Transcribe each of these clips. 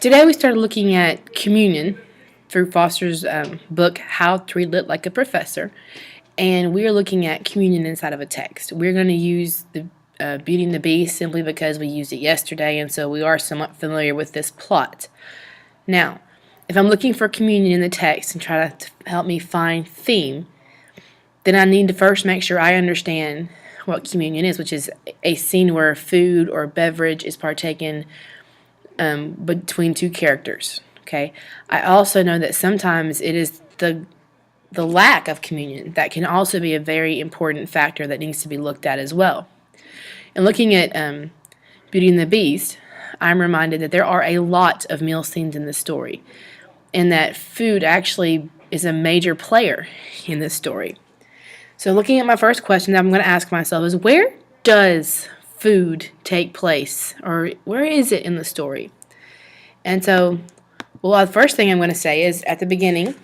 Today we started looking at communion through Foster's book, How to Read Lit Like a Professor, and we are looking at communion inside of a text. We're going to use the Beauty and the Beast simply because we used it yesterday, and so we are somewhat familiar with this plot. Now, if I'm looking for communion in the text and try to help me find theme, then I need to first make sure I understand what communion is, which is a scene where food or beverage is partaken between two characters. Okay. I also know that sometimes it is the lack of communion that can also be a very important factor that needs to be looked at as well. And looking at Beauty and the Beast, I'm reminded that there are a lot of meal scenes in this story, and that food actually is a major player in this story. So looking at my first question that I'm going to ask myself is, where does food take place, or where is it in the story? And so, well, the first thing I'm going to say is at the beginning,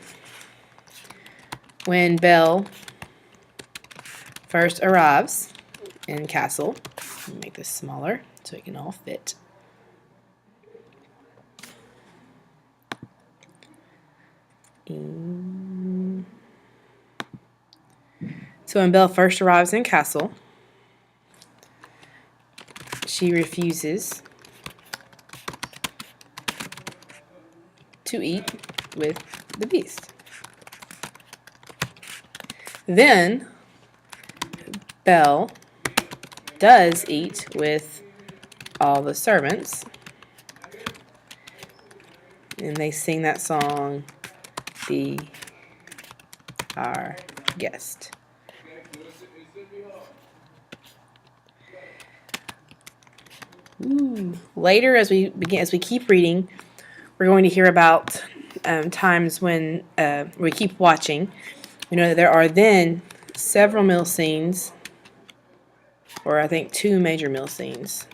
when Belle first arrives in Castle. Let me make this smaller so it can all fit. So when Belle first arrives in Castle, she refuses to eat with the Beast. Then Belle does eat with all the servants, and they sing that song, Be Our Guest. Later, as we keep reading, we're going to hear about times when we keep watching. We know that there are then several meal scenes, or I think 2 major meal scenes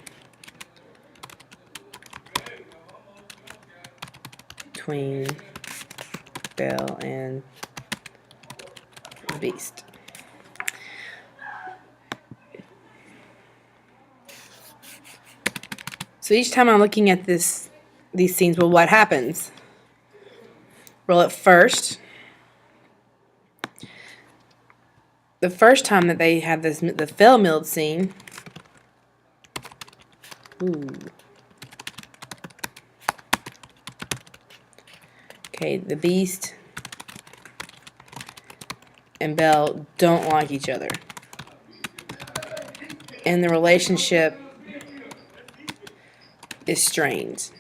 between Belle and the Beast. So each time I'm looking at these scenes, well, what happens? Well, at first, the first time that they have the fell-milled scene, okay, the Beast and Belle don't like each other, and the relationship is strained.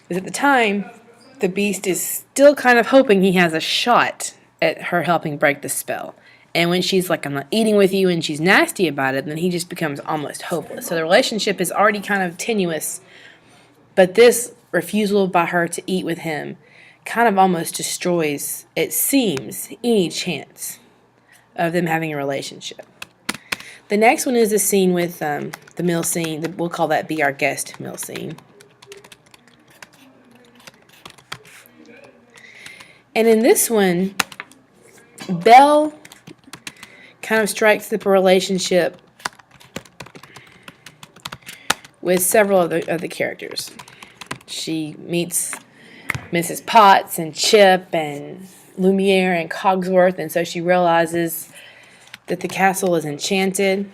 Because at the time, the Beast is still kind of hoping he has a shot at her helping break the spell. And when she's like, I'm not eating with you, and she's nasty about it, then he just becomes almost hopeless. So the relationship is already kind of tenuous. But this refusal by her to eat with him kind of almost destroys, it seems, any chance of them having a relationship. The next one is the scene with the meal scene. We'll call that Be Our Guest meal scene. And in this one, Belle kind of strikes up a relationship with several of the characters. She meets Mrs. Potts and Chip and Lumiere and Cogsworth, and so she realizes that the castle is enchanted.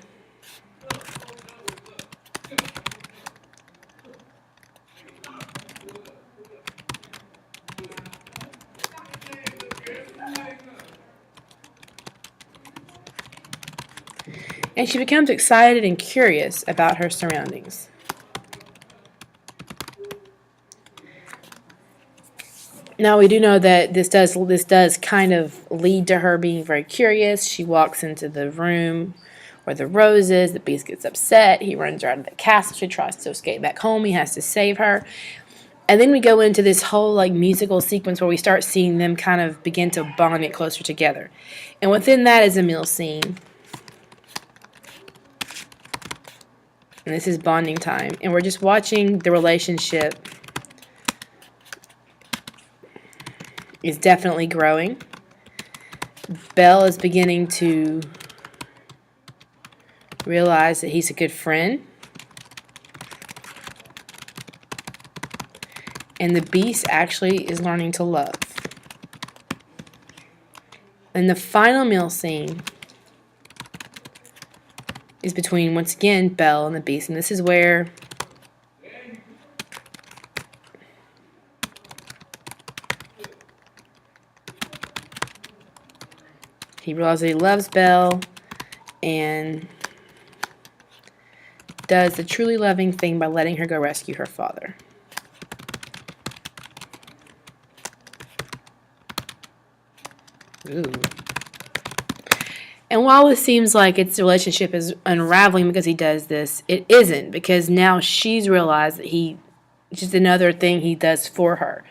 And she becomes excited and curious about her surroundings. Now we do know that this does kind of lead to her being very curious. She walks into the room where the rose is. The Beast gets upset. He runs her out of the castle. She tries to escape back home. He has to save her. And then we go into this whole like musical sequence where we start seeing them kind of begin to bond it closer together. And within that is a meal scene. And this is bonding time. And we're just watching the relationship is definitely growing. Belle is beginning to realize that he's a good friend. and the beast actually is learning to love. And the final meal scene is between, once again, Belle and the beast. And this is where he realizes he loves Belle and does the truly loving thing by letting her go rescue her father. Ooh. And while it seems like its relationship is unraveling because he does this, it isn't, because now she's realized that it's just another thing he does for her.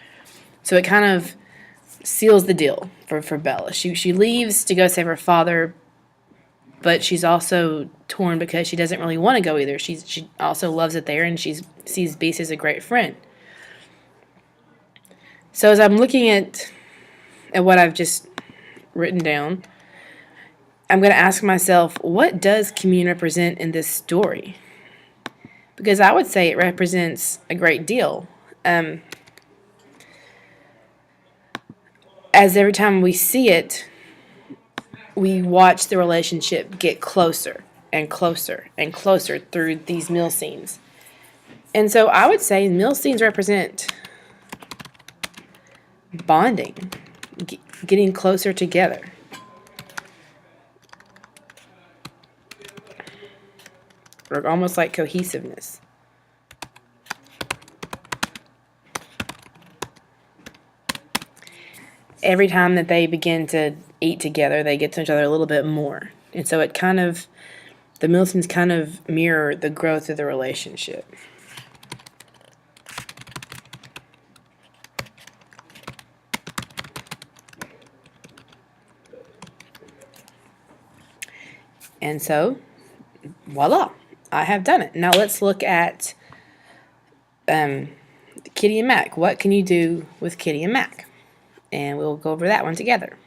So it kind of seals the deal for Bella. She leaves to go save her father, but she's also torn because she doesn't really want to go either. She also loves it there, and she sees Beast as a great friend. So as I'm looking at what I've just written down, I'm going to ask myself, what does communion represent in this story? Because I would say it represents a great deal. As every time we see it, we watch the relationship get closer and closer and closer through these meal scenes. And so I would say meal scenes represent bonding, getting closer together. Or almost like cohesiveness. Every time that they begin to eat together, they get to each other a little bit more. And so the meal scenes kind of mirror the growth of the relationship. And so, voila, I have done it. Now let's look at Kitty and Mac. What can you do with Kitty and Mac? And we'll go over that one together.